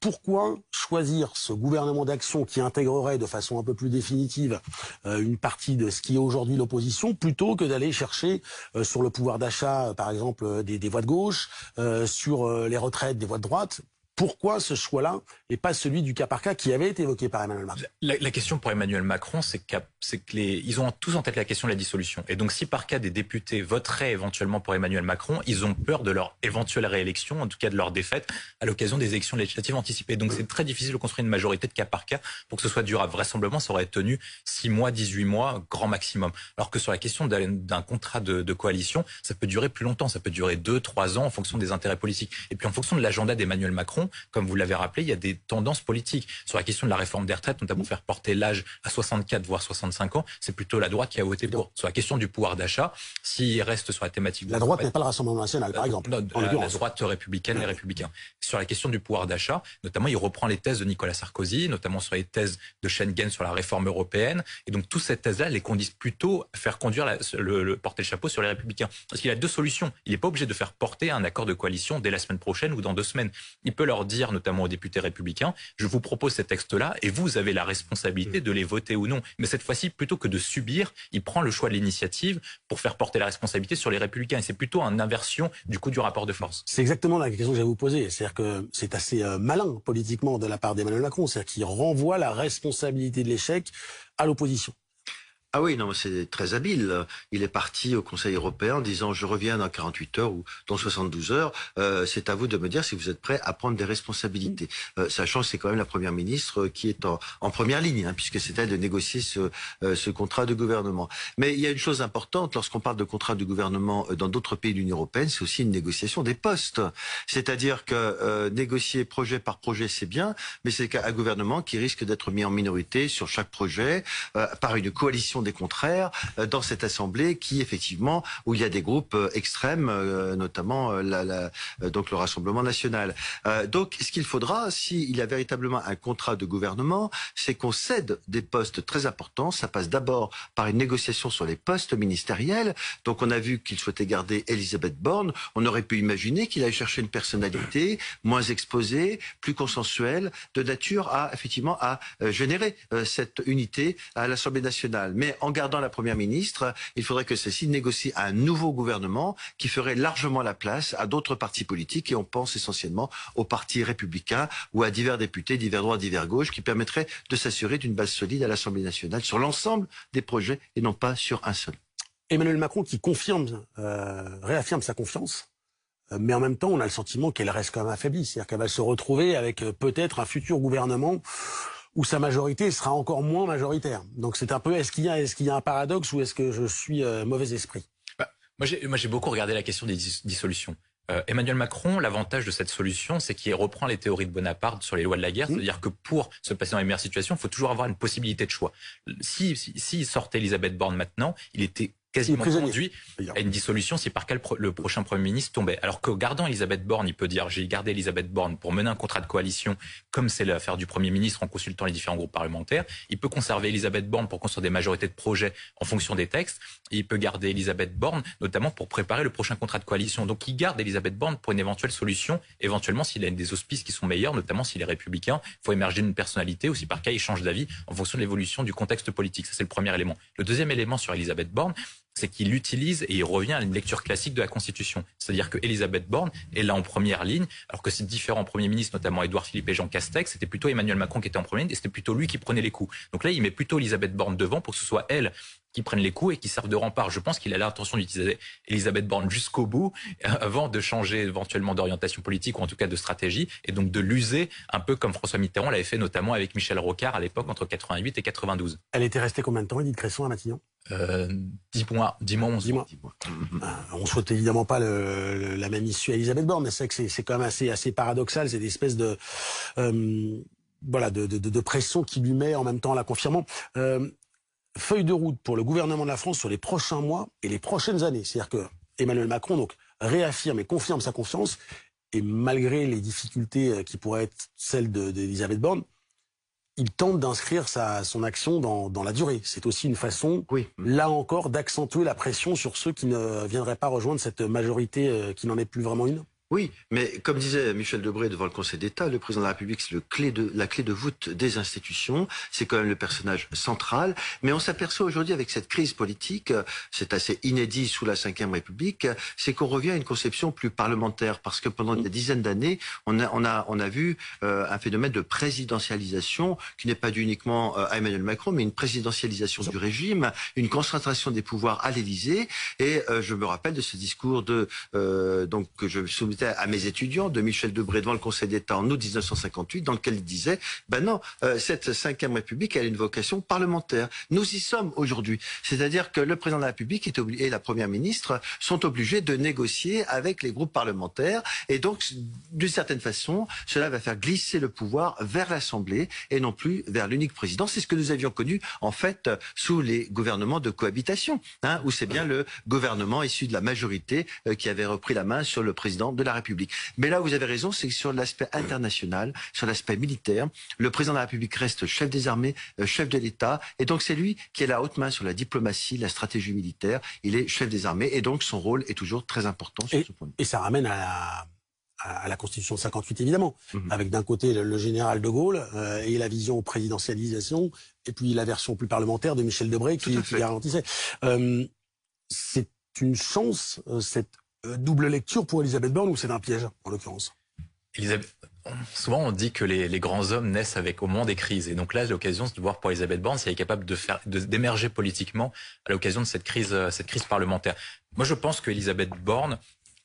Pourquoi choisir ce gouvernement d'action qui intégrerait de façon un peu plus définitive une partie de ce qui est aujourd'hui l'opposition, plutôt que d'aller chercher sur le pouvoir d'achat, par exemple, des voix de gauche, sur les retraites des voix de droite? Pourquoi ce choix-là et pas celui du cas par cas qui avait été évoqué par Emmanuel Macron? La question pour Emmanuel Macron, c'est ils ont tous en tête la question de la dissolution. Et donc, si par cas des députés voteraient éventuellement pour Emmanuel Macron, ils ont peur de leur éventuelle réélection, en tout cas de leur défaite, à l'occasion des élections législatives anticipées. Donc, c'est très difficile de construire une majorité de cas par cas pour que ce soit durable. Vraisemblablement, ça aurait tenu 6 mois, 18 mois, grand maximum. Alors que sur la question d'un contrat de coalition, ça peut durer plus longtemps. Ça peut durer 2, 3 ans en fonction des intérêts politiques. Et puis, en fonction de l'agenda d'Emmanuel Macron, comme vous l'avez rappelé, il y a des tendances politiques. Sur la question de la réforme des retraites, notamment faire porter l'âge à 64 voire 65 ans, c'est plutôt la droite qui a voté pour. Sur la question du pouvoir d'achat, s'il reste sur la thématique... La droite n'est pas le Rassemblement national, par exemple. Non, la droite républicaine, les républicains. Sur la question du pouvoir d'achat, notamment, il reprend les thèses de Nicolas Sarkozy, notamment sur les thèses de Schengen, sur la réforme européenne. Et donc, toutes ces thèses-là, les conduisent plutôt à faire conduire porter le chapeau sur les républicains. Parce qu'il a 2 solutions. Il n'est pas obligé de faire porter un accord de coalition dès la semaine prochaine ou dans 2 semaines. Il peut leur dire, notamment aux députés républicains, je vous propose ces textes-là et vous avez la responsabilité de les voter ou non. Mais cette fois-ci, plutôt que de subir, il prend le choix de l'initiative pour faire porter la responsabilité sur les républicains. Et c'est plutôt une inversion du coup du rapport de force. C'est exactement la question que j'allais vous poser. C'est-à-dire que c'est assez malin politiquement de la part d'Emmanuel Macron. C'est-à-dire qu'il renvoie la responsabilité de l'échec à l'opposition. Ah oui, non, c'est très habile. Il est parti au Conseil européen en disant « je reviens dans 48 heures ou dans 72 heures, c'est à vous de me dire si vous êtes prêt à prendre des responsabilités ». Sachant que c'est quand même la Première ministre qui est en première ligne, hein, puisque c'est elle de négocier ce contrat de gouvernement. Mais il y a une chose importante, lorsqu'on parle de contrat de gouvernement dans d'autres pays de l'Union européenne, c'est aussi une négociation des postes. C'est-à-dire que négocier projet par projet, c'est bien, mais c'est un gouvernement qui risque d'être mis en minorité sur chaque projet par une coalition des contraires dans cette assemblée qui effectivement où il y a des groupes extrêmes, notamment donc le Rassemblement national. Donc ce qu'il faudra, s'il y a véritablement un contrat de gouvernement, c'est qu'on cède des postes très importants. Ça passe d'abord par une négociation sur les postes ministériels. Donc on a vu qu'il souhaitait garder Elisabeth Borne. On aurait pu imaginer qu'il allait chercher une personnalité moins exposée, plus consensuelle, de nature à effectivement à générer cette unité à l'Assemblée nationale. Mais en gardant la Première ministre, il faudrait que celle-ci négocie un nouveau gouvernement qui ferait largement la place à d'autres partis politiques, et on pense essentiellement aux partis républicains ou à divers députés, divers droits, divers gauches, qui permettraient de s'assurer d'une base solide à l'Assemblée nationale sur l'ensemble des projets et non pas sur un seul. Emmanuel Macron qui réaffirme sa confiance, mais en même temps on a le sentiment qu'elle reste quand même affaiblie, c'est-à-dire qu'elle va se retrouver avec peut-être un futur gouvernement où sa majorité sera encore moins majoritaire. Donc c'est un peu, est-ce qu'il y a un paradoxe ou est-ce que je suis mauvais esprit? Moi j'ai beaucoup regardé la question des dissolutions. Emmanuel Macron, l'avantage de cette solution, c'est qu'il reprend les théories de Bonaparte sur les lois de la guerre, c'est-à-dire que pour se passer dans les meilleures situations, il faut toujours avoir une possibilité de choix. S'il sortait Elisabeth Borne maintenant, il était quasiment conduit à une dissolution si par quel le prochain Premier ministre tombait. Alors que gardant Elisabeth Borne, il peut dire j'ai gardé Elisabeth Borne pour mener un contrat de coalition, comme c'est l'affaire du Premier ministre en consultant les différents groupes parlementaires. Il peut conserver Elisabeth Borne pour construire des majorités de projets en fonction des textes. Et il peut garder Elisabeth Borne notamment pour préparer le prochain contrat de coalition. Donc il garde Elisabeth Borne pour une éventuelle solution, éventuellement s'il a des auspices qui sont meilleurs, notamment s'il est républicain, il faut émerger une personnalité ou si par cas il change d'avis en fonction de l'évolution du contexte politique. Ça c'est le premier élément. Le deuxième élément sur Elisabeth Borne, c'est qu'il utilise et il revient à une lecture classique de la Constitution. C'est-à-dire que Elisabeth Borne est là en première ligne, alors que ces différents premiers ministres, notamment Édouard Philippe et Jean Castex, c'était plutôt Emmanuel Macron qui était en première ligne et c'était plutôt lui qui prenait les coups. Donc là, il met plutôt Elisabeth Borne devant pour que ce soit elle qui prenne les coups et qui servent de rempart. Je pense qu'il a l'intention d'utiliser Elisabeth Borne jusqu'au bout avant de changer éventuellement d'orientation politique ou en tout cas de stratégie et donc de l'user un peu comme François Mitterrand l'avait fait notamment avec Michel Rocard à l'époque entre 88 et 92. Elle était restée combien de temps, Édith Cresson, à Matignon? 10 mois, 11 mois. On souhaite évidemment pas la même issue à Elisabeth Borne, mais c'est vrai que c'est quand même assez paradoxal, c'est des espèces de pression qui lui met en même temps en la confirmant. Feuille de route pour le gouvernement de la France sur les prochains mois et les prochaines années. C'est-à-dire que Emmanuel Macron donc réaffirme et confirme sa confiance, et malgré les difficultés qui pourraient être celles d'Elisabeth Borne, il tente d'inscrire son action dans la durée. C'est aussi une façon, là encore, d'accentuer la pression sur ceux qui ne viendraient pas rejoindre cette majorité qui n'en est plus vraiment une. Oui, mais comme disait Michel Debré devant le Conseil d'État, le président de la République, c'est la clé de voûte des institutions. C'est quand même le personnage central. Mais on s'aperçoit aujourd'hui avec cette crise politique, c'est assez inédit sous la Ve République, c'est qu'on revient à une conception plus parlementaire. Parce que pendant des dizaines d'années, on a vu un phénomène de présidentialisation qui n'est pas dû uniquement à Emmanuel Macron, mais une présidentialisation du régime, une concentration des pouvoirs à l'Élysée. Et je me rappelle de ce discours donc que je soumettais à mes étudiants de Michel Debré devant le Conseil d'État en août 1958, dans lequel il disait ben non, cette Ve République elle a une vocation parlementaire. Nous y sommes aujourd'hui. C'est-à-dire que le président de la République et la Première ministre sont obligés de négocier avec les groupes parlementaires, et donc d'une certaine façon, cela va faire glisser le pouvoir vers l'Assemblée et non plus vers l'unique président. C'est ce que nous avions connu en fait sous les gouvernements de cohabitation, où c'est bien le gouvernement issu de la majorité qui avait repris la main sur le président de la République. Mais là, vous avez raison, c'est que sur l'aspect international, sur l'aspect militaire, le président de la République reste chef des armées, chef de l'État, et donc c'est lui qui est la haute main sur la diplomatie, la stratégie militaire. Il est chef des armées, et donc son rôle est toujours très important sur ce point. Et ça ramène à la Constitution de 58, évidemment, avec d'un côté le général de Gaulle et la vision présidentialisation, et puis la version plus parlementaire de Michel Debré qui garantissait. C'est une chance, cette double lecture pour Elisabeth Borne, ou c'est un piège, en l'occurrence? Souvent, on dit que les grands hommes naissent avec au moment des crises. Et donc là, l'occasion de voir pour Elisabeth Borne si elle est capable d'émerger politiquement à l'occasion de cette crise parlementaire. Moi, je pense qu'Elisabeth Borne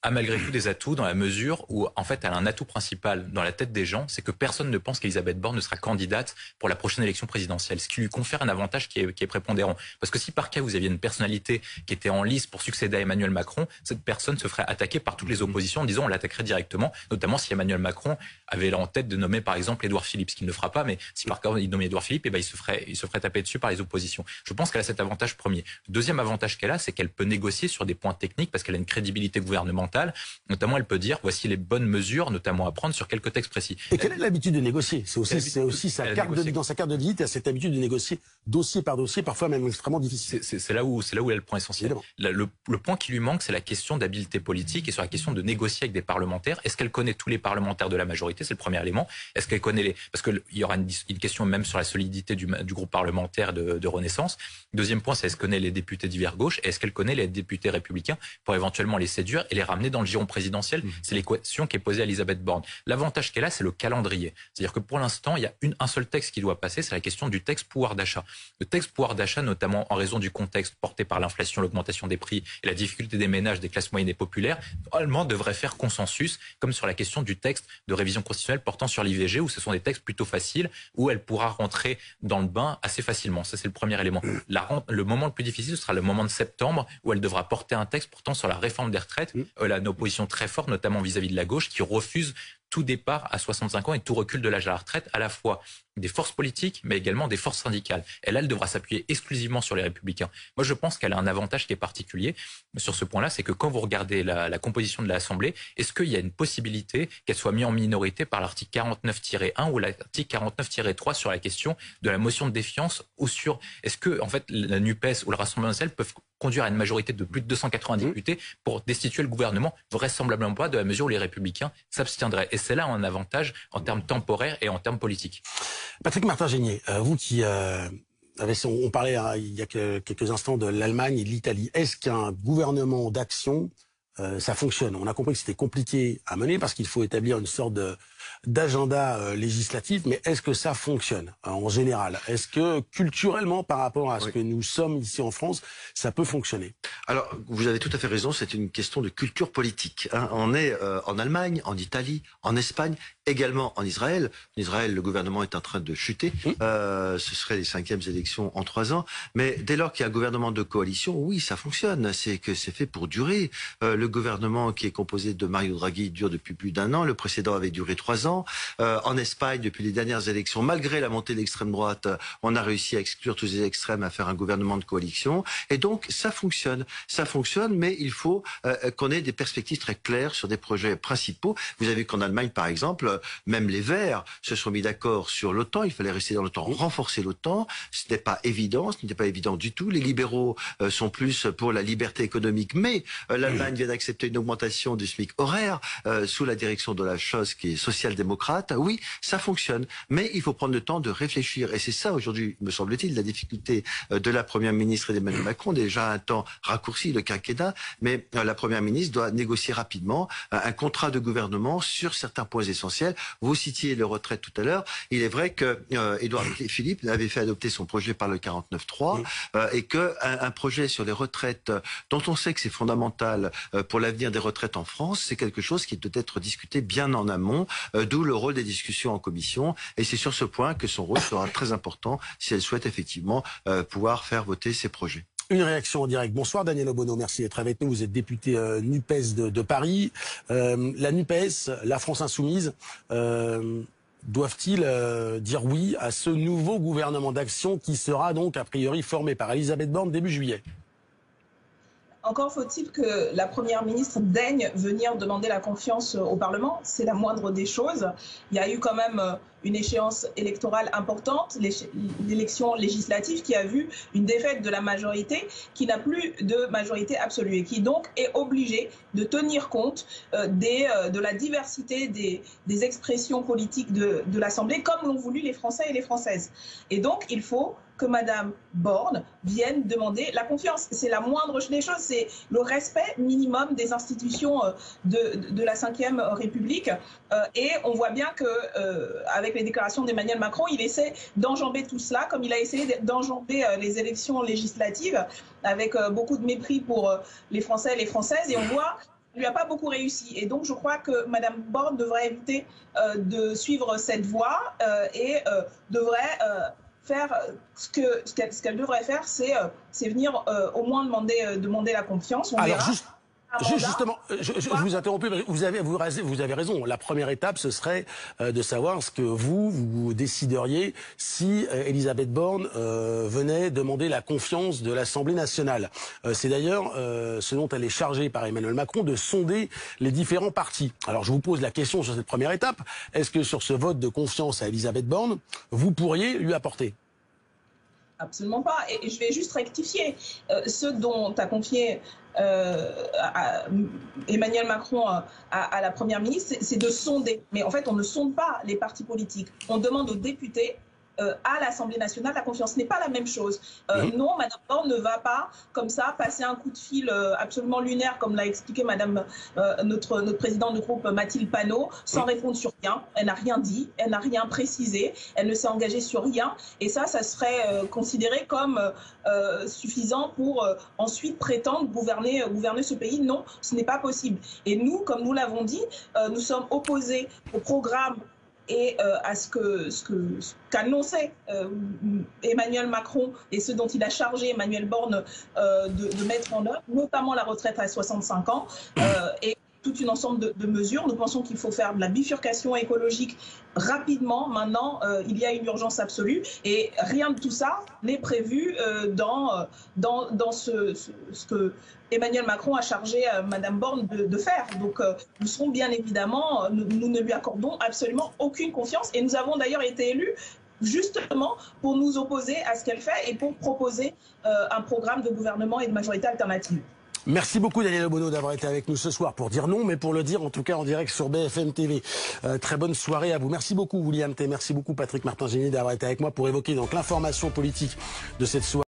a malgré tout des atouts dans la mesure où, en fait, elle a un atout principal dans la tête des gens, c'est que personne ne pense qu'Elisabeth Borne ne sera candidate pour la prochaine élection présidentielle, ce qui lui confère un avantage qui est prépondérant. Parce que si par cas vous aviez une personnalité qui était en lice pour succéder à Emmanuel Macron, cette personne se ferait attaquer par toutes les oppositions en disant on l'attaquerait directement, notamment si Emmanuel Macron avait en tête de nommer par exemple Édouard Philippe, ce qu'il ne fera pas, mais si par cas il nommait Édouard Philippe, il se ferait taper dessus par les oppositions. Je pense qu'elle a cet avantage premier. Le deuxième avantage qu'elle a, c'est qu'elle peut négocier sur des points techniques parce qu'elle a une crédibilité gouvernementale, notamment elle peut dire voici les bonnes mesures, notamment à prendre sur quelques textes précis. Et quelle est l'habitude de négocier? C'est aussi sa carte dans sa carte de visite, elle a cette habitude de négocier dossier par dossier, parfois même extrêmement difficile. C'est là où elle a le point essentiel. Le point qui lui manque, c'est la question d'habileté politique et sur la question de négocier avec des parlementaires. Est-ce qu'elle connaît tous les parlementaires de la majorité? C'est le premier élément. Est-ce qu'elle connaît parce qu'il y aura une question même sur la solidité du groupe parlementaire de Renaissance. Deuxième point, c'est est-ce qu'elle connaît les députés d'hiver gauche et est-ce qu'elle connaît les députés républicains pour éventuellement les séduire et les ramener dans le giron présidentiel. C'est l'équation qui est posée à Elisabeth Borne. L'avantage qu'elle a, c'est le calendrier. C'est-à-dire que pour l'instant, il y a un seul texte qui doit passer, c'est la question du texte pouvoir d'achat. Le texte pouvoir d'achat, notamment en raison du contexte porté par l'inflation, l'augmentation des prix et la difficulté des ménages, des classes moyennes et populaires, normalement devrait faire consensus, comme sur la question du texte de révision constitutionnelle portant sur l'IVG, où ce sont des textes plutôt faciles, où elle pourra rentrer dans le bain assez facilement. Ça, c'est le premier élément. Le moment le plus difficile, ce sera le moment de septembre, où elle devra porter un texte portant sur la réforme des retraites. Elle a une opposition très forte, notamment vis-à-vis de la gauche, qui refuse tout départ à 65 ans et tout recul de l'âge à la retraite, à la fois des forces politiques, mais également des forces syndicales. Elle devra s'appuyer exclusivement sur les Républicains. Moi, je pense qu'elle a un avantage qui est particulier sur ce point-là, c'est que quand vous regardez la composition de l'Assemblée, est-ce qu'il y a une possibilité qu'elle soit mise en minorité par l'article 49-1 ou l'article 49-3 sur la question de la motion de défiance ou sur... Est-ce que, en fait, la NUPES ou le Rassemblement national peuvent conduire à une majorité de plus de 280 députés pour destituer le gouvernement? Vraisemblablement pas, de la mesure où les Républicains s'abstiendraient. Et c'est là un avantage en termes temporaires et en termes politiques. Patrick Martin-Génier, vous qui on parlait il y a quelques instants de l'Allemagne et de l'Italie. Est-ce qu'un gouvernement d'action, ça fonctionne? On a compris que c'était compliqué à mener parce qu'il faut établir une sorte d'agenda législatif, mais est-ce que ça fonctionne en général? Est-ce que culturellement, par rapport à ce que nous sommes ici en France, ça peut fonctionner? Alors, vous avez tout à fait raison, c'est une question de culture politique. On est en Allemagne, en Italie, en Espagne, également en Israël. En Israël, le gouvernement est en train de chuter. Ce seraient les 5e élections en 3 ans. Mais dès lors qu'il y a un gouvernement de coalition, oui, ça fonctionne. C'est que c'est fait pour durer. Le gouvernement qui est composé de Mario Draghi dure depuis plus d'1 an. Le précédent avait duré 3 ans. En Espagne, depuis les dernières élections, malgré la montée de l'extrême droite, on a réussi à exclure tous les extrêmes, à faire un gouvernement de coalition. Et donc, ça fonctionne. Ça fonctionne, mais il faut qu'on ait des perspectives très claires sur des projets principaux. Vous avez vu qu'en Allemagne, par exemple, même les Verts se sont mis d'accord sur l'OTAN. Il fallait rester dans l'OTAN, renforcer l'OTAN. Ce n'était pas évident, ce n'était pas évident du tout. Les libéraux sont plus pour la liberté économique, mais l'Allemagne vient d'accepter une augmentation du SMIC horaire sous la direction de la chose qui est social-démocrate. Oui, ça fonctionne, mais il faut prendre le temps de réfléchir. Et c'est ça aujourd'hui, me semble-t-il, la difficulté de la Première ministre et d'Emmanuel Macron. Déjà un temps raccourci, le quinquennat, mais la Première ministre doit négocier rapidement un contrat de gouvernement sur certains points essentiels. Vous citiez les retraites tout à l'heure. Il est vrai que Édouard Philippe avait fait adopter son projet par le 49.3 et qu'un projet sur les retraites dont on sait que c'est fondamental pour l'avenir des retraites en France, c'est quelque chose qui doit être discuté bien en amont, d'où le rôle des discussions en commission. Et c'est sur ce point que son rôle sera très important si elle souhaite effectivement pouvoir faire voter ces projets. Une réaction en direct. Bonsoir Daniel Obono, merci d'être avec nous. Vous êtes député NUPES de Paris. La NUPES, la France Insoumise, doivent-ils dire oui à ce nouveau gouvernement d'action qui sera donc a priori formé par Elisabeth Borne début juillet? Encore faut-il que la Première ministre daigne venir demander la confiance au Parlement. C'est la moindre des choses. Il y a eu quand même une échéance électorale importante, l'élection législative qui a vu une défaite de la majorité qui n'a plus de majorité absolue et qui donc est obligée de tenir compte de la diversité des expressions politiques de l'Assemblée comme l'ont voulu les Français et les Françaises. Et donc il faut que Madame Borne vienne demander la confiance. C'est la moindre des choses, c'est le respect minimum des institutions de la Ve République. Et on voit bien que avec les déclarations d'Emmanuel Macron, il essaie d'enjamber tout cela, comme il a essayé d'enjamber les élections législatives, avec beaucoup de mépris pour les Français et les Françaises. Et on voit qu'il lui a pas beaucoup réussi. Et donc, je crois que Mme Borne devrait éviter de suivre cette voie et devrait faire ce qu'elle devrait faire, c'est venir au moins demander la confiance. On verra. Justement, je vous interromps, vous avez raison. La première étape, ce serait de savoir ce que vous décideriez si Elisabeth Borne venait demander la confiance de l'Assemblée nationale. C'est d'ailleurs ce dont elle est chargée par Emmanuel Macron, de sonder les différents partis. Alors je vous pose la question sur cette première étape. Est-ce que sur ce vote de confiance à Elisabeth Borne, vous pourriez lui apporter ? Absolument pas. Et je vais juste rectifier. Ce dont a confié Emmanuel Macron à la Première ministre, c'est de sonder. Mais en fait, on ne sonde pas les partis politiques. On demande aux députés à l'Assemblée nationale la confiance. Ce n'est pas la même chose. Non, Madame Borne ne va pas, comme ça, passer un coup de fil absolument lunaire, comme l'a expliqué notre présidente de groupe Mathilde Panot, sans répondre sur rien. Elle n'a rien dit, elle n'a rien précisé, elle ne s'est engagée sur rien. Et ça serait considéré comme suffisant pour ensuite prétendre gouverner ce pays. Non, ce n'est pas possible. Et nous, comme nous l'avons dit, nous sommes opposés au programme et à ce qu'annonçait Emmanuel Macron et ce dont il a chargé Emmanuel Borne de mettre en œuvre, notamment la retraite à 65 ans et tout un ensemble de mesures. Nous pensons qu'il faut faire de la bifurcation écologique rapidement. Maintenant, il y a une urgence absolue et rien de tout ça n'est prévu dans ce que Emmanuel Macron a chargé Madame Borne de faire. Donc nous serons bien évidemment, nous ne lui accordons absolument aucune confiance et nous avons d'ailleurs été élus justement pour nous opposer à ce qu'elle fait et pour proposer un programme de gouvernement et de majorité alternative. Merci beaucoup Daniel Obono d'avoir été avec nous ce soir pour dire non, mais pour le dire en tout cas en direct sur BFM TV. Très bonne soirée à vous. Merci beaucoup William T. Merci beaucoup Patrick Martin-Génie d'avoir été avec moi pour évoquer donc l'information politique de cette soirée.